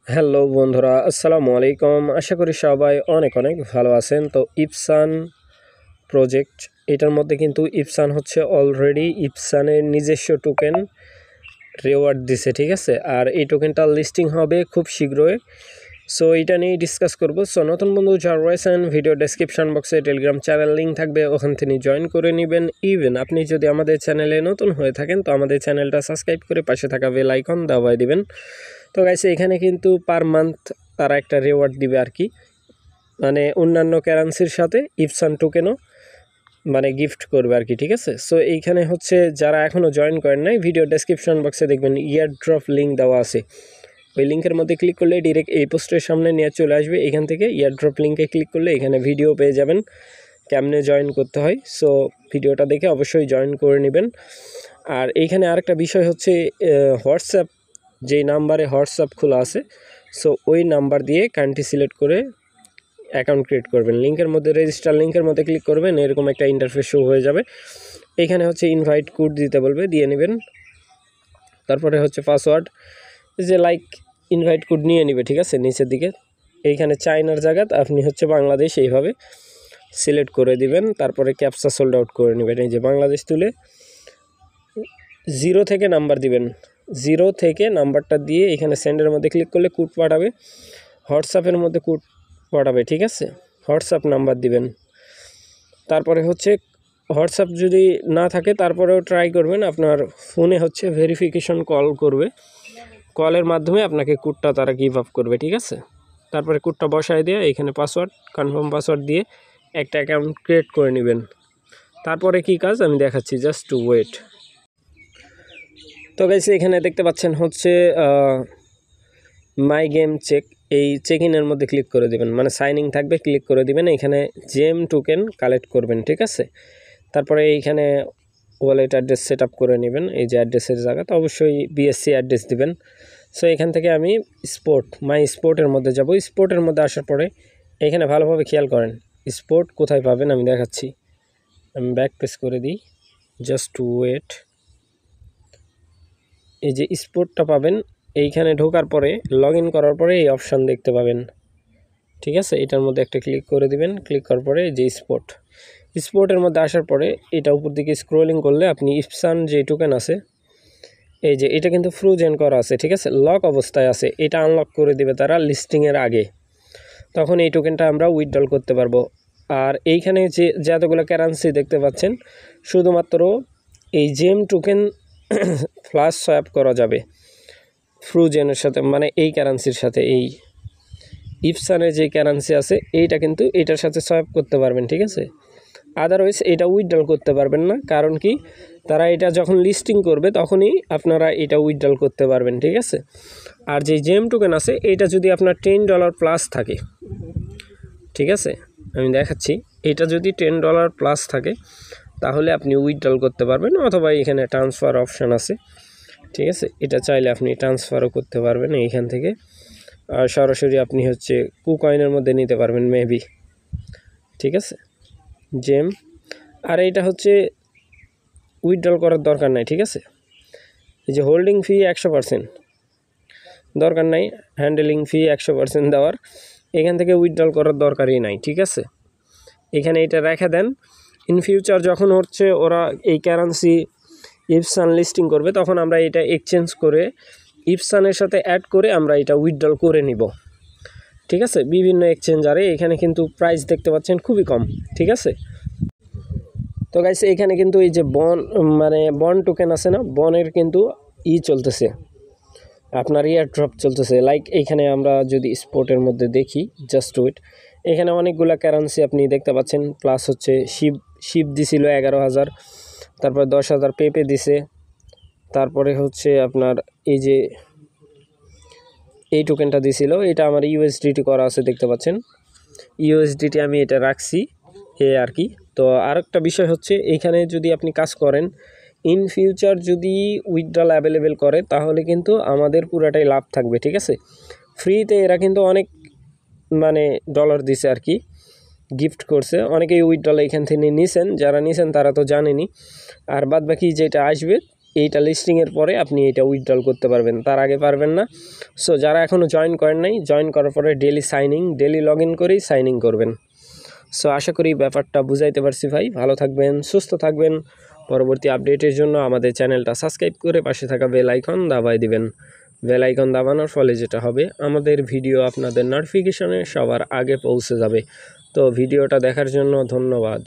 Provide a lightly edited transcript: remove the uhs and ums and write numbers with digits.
Hello বন্ধুরা, আসসালামু আলাইকুম। আশা করি সবাই অনেক অনেক ভালো আছেন। তো ইপসান প্রজেক্ট, এটার মধ্যে কিন্তু ইপসান হচ্ছে অলরেডি ইপসানের নিজস্ব টোকেন রিওয়ার্ড দিছে, ঠিক আছে। আর এই টোকেনটা লিস্টিং হবে খুব শীঘ্রই। সো এটা নিয়ে ডিসকাস করব। সো নতুন বন্ধু যারা রয়েছেন, ভিডিও ডেসক্রিপশন বক্সে টেলিগ্রাম চ্যানেল লিঙ্ক থাকবে, ওখান থেকে জয়েন করে নেবেন। ইভেন আপনি যদি আমাদের চ্যানেলে নতুন হয়ে থাকেন তো আমাদের চ্যানেলটা সাবস্ক্রাইব করে পাশে থাকা বেল আইকন দাবায় দিবেন। তো গাইস, এখানে কিন্তু পার মান্থ তারা একটা রিওয়ার্ড দিবে আর কি, মানে অন্যান্য কারেন্সির সাথে ইপসান টোকেনও মানে গিফট করবে আর কি, ঠিক আছে। সো এইখানে হচ্ছে যারা এখনও জয়েন করেন নাই, ভিডিও ডেসক্রিপশন বক্সে দেখবেন ইয়ার ড্রপ লিঙ্ক দেওয়া আছে। ওই লিঙ্কের মধ্যে ক্লিক করলে ডিরেক্ট এই পোস্টের সামনে নিয়ে চলে আসবে। এখান থেকে ইয়ার ড্রপ লিঙ্কে ক্লিক করলে এখানে ভিডিও পেয়ে যাবেন কেমনে জয়েন করতে হয়। সো ভিডিওটা দেখে অবশ্যই জয়েন করে নেবেন। আর এইখানে আরেকটা বিষয় হচ্ছে হোয়াটসঅ্যাপ, যেই নাম্বারে হোয়াটসঅ্যাপ খোলা আছে, সো ওই নাম্বার দিয়ে কান্ট্রি সিলেক্ট করে অ্যাকাউন্ট ক্রিয়েট করবেন। লিঙ্কের মধ্যে রেজিস্টার লিঙ্কের মধ্যে ক্লিক করবেন, এরকম একটা ইন্টারফেস শো হয়ে যাবে। এখানে হচ্ছে ইনভাইট কোড দিতে বলবে, দিয়ে নেবেন। তারপরে হচ্ছে পাসওয়ার্ড, যে লাইক ইনভাইট কোড নিয়ে নেবে, ঠিক আছে। নিচের দিকে এইখানে চায়নার জায়গা আপনি হচ্ছে বাংলাদেশ এইভাবে সিলেক্ট করে দিবেন। তারপরে ক্যাপচা সোল্ড আউট করে নেবেন। এই যে বাংলাদেশ তুলে 0 থেকে নাম্বার দিবেন, 0 থেকে নাম্বারটা দিয়ে এখানে সেন্ডের মধ্যে ক্লিক করলে কোড পাঠাবে, হোয়াটসঅ্যাপের মধ্যে কোড পাঠাবে, ঠিক আছে। হোয়াটসঅ্যাপ নাম্বার দিবেন। তারপরে হচ্ছে হোয়াটসঅ্যাপ যদি না থাকে তারপরেও ট্রাই করবেন, আপনার ফোনে হচ্ছে ভেরিফিকেশন কল করবে, কলের মাধ্যমে আপনাকে কোডটা তারা গিভ আপ করবে, ঠিক আছে। তারপরে কোডটা বসায় দিয়ে এখানে পাসওয়ার্ড, কনফার্ম পাসওয়ার্ড দিয়ে একটা অ্যাকাউন্ট ক্রিয়েট করে নেবেন। তারপরে কি কাজ আমি দেখাচ্ছি, জাস্ট টু ওয়েট। তো গাইস, এখানে দেখতে পাচ্ছেন হচ্ছে মাই গেম চেক, এই চেক ইনের মধ্যে ক্লিক করে দেবেন, মানে সাইনিং থাকবে, ক্লিক করে দিবেন। এখানে জেম টোকেন কালেক্ট করবেন, ঠিক আছে। তারপরে এইখানে ওয়ালেট অ্যাড্রেস সেট আপ করে নেবেন। এই যে অ্যাড্রেসের জায়গা, তো অবশ্যই বিএসসি অ্যাড্রেস দিবেন। সো এখান থেকে আমি স্পোর্ট, মাই স্পোর্টের মধ্যে যাব। স্পোর্টের মধ্যে আসার পরে এখানে ভালোভাবে খেয়াল করেন স্পোর্ট কোথায় পাবেন আমি দেখাচ্ছি। আমি ব্যাক প্রেস করে দিই, জাস্ট টু ওয়েট। এই যে স্পোর্টটা পাবেন, এইখানে ঢোকার পরে লগ ইন করার পরে এই অপশান দেখতে পাবেন, ঠিক আছে। এটার মধ্যে একটা ক্লিক করে দিবেন। ক্লিক করার পরে যে স্পোর্টের মধ্যে আসার পরে এটা উপর দিকে স্ক্রোলিং করলে আপনি ইপসান যে টোকেন আছে, এই যে এটা কিন্তু ফ্রোজেন করা আছে, ঠিক আছে, লক অবস্থায় আছে। এটা আনলক করে দিবে তারা লিস্টিংয়ের আগে, তখন এই টোকেনটা আমরা উইথড্রল করতে পারবো। আর এইখানে যে যতগুলো কারেন্সি দেখতে পাচ্ছেন, শুধুমাত্র এই জেম টোকেন ফ্লাশ সোয়াপ করা যাবে ফ্রোজেনের সাথে, মানে এই কারেন্সির সাথে। এই ইপসানের যে কারেন্সি আছে এইটা কিন্তু এটার সাথে সোয়াপ করতে পারবেন, ঠিক আছে। আদারওয়াইজ এটা উইথড্রল করতে পারবেন না, কারণ কি তারা এটা যখন লিস্টিং করবে তখনই আপনারা এটা উইথড্রল করতে পারবেন, ঠিক আছে। আর যে জেম টোকেন আছে এটা যদি আপনার $10 প্লাস থাকে, ঠিক আছে, আমি দেখাচ্ছি। এটা যদি $10 প্লাস থাকে তাহলে আপনি উইথড্রল করতে পারবেন, অথবা এখানে ট্রান্সফার অপশান আছে, ঠিক আছে। এটা চাইলে আপনি ট্রান্সফারও করতে পারবেন এইখান থেকে, আর সরাসরি আপনি হচ্ছে কুকয়েনের মধ্যে নিতে পারবেন মেবি, ঠিক আছে, জেম। আর এইটা হচ্ছে উইথড্রল করার দরকার নাই, ঠিক আছে। এই যে হোল্ডিং ফি 100% দরকার নাই, হ্যান্ডেলিং ফি 100% দেওয়ার, এখান থেকে উইথড্রল করার দরকারই নাই, ঠিক আছে। এখানে এটা রেখে দেন। ইন ফিউচার যখন হচ্ছে ওরা এই কারেন্সি ইপসান লিস্টিং করবে তখন আমরা এটা এক্সচেঞ্জ করে ইপসানের সাথে অ্যাড করে আমরা এটা উইথড্রল করে নিব, ঠিক আছে। বিভিন্ন এক্সচেঞ্জারে এখানে কিন্তু প্রাইস দেখতে পাচ্ছেন খুবই কম, ঠিক আছে। তো গাইস, এখানে কিন্তু এই যে বন টোকেন আছে না, বনের কিন্তু চলতেছে, আপনার ইয়ার ড্রপ চলতেছে। লাইক এইখানে আমরা যদি স্পোর্টের মধ্যে দেখি, জাস্ট ওয়েট, এখানে অনেকগুলো কারেন্সি আপনি দেখতে পাচ্ছেন। প্লাস হচ্ছে শিপ দিছিল 11,000, তারপরে 10,000 পেপে দিছে। তারপরে হচ্ছে আপনার এই যে এই টোকেনটা দিছিল, এটা আমার ইউএসডিটি করা আছে দেখতে পাচ্ছেন। ইউএসডিটি আমি এটা রাখছি আর কি। তো আরেকটা বিষয় হচ্ছে, এইখানে যদি আপনি কাজ করেন, ইন ফিউচার যদি উইথড্রল অ্যাভেলেবেল করে তাহলে কিন্তু আমাদের পুরাটাই লাভ থাকবে, ঠিক আছে। ফ্রিতে এরা কিন্তু অনেক মানে ডলার দিছে আর কি, গিফট করছে। অনেকেই উইথড্রল এখান থেকে নিছেন, যারা নিছেন তারা তো জানেনি। আর বাদ বাকি যেটা আসবে এইটা লিস্টিংয়ের পরে আপনি এটা উইথড্রল করতে পারবেন, তার আগে পারবেন না। সো যারা এখনও জয়েন করেন নাই, জয়েন করার পরে ডেলি লগ ইন করেই সাইন ইন করবেন। সো আশা করি ব্যাপারটা বুঝাইতে পারছি ভাই। ভালো থাকবেন, সুস্থ থাকবেন। পরবর্তী আপডেটের জন্য আমাদের চ্যানেলটা সাবস্ক্রাইব করে পাশে থাকা বেল আইকন দাবাই দিবেন। বেল আইকন দাবানোর ফলে যেটা হবে, আমাদের ভিডিও আপনাদের নোটিফিকেশনে সবার আগে পৌঁছে যাবে। তো ভিডিওটা দেখার জন্য ধন্যবাদ।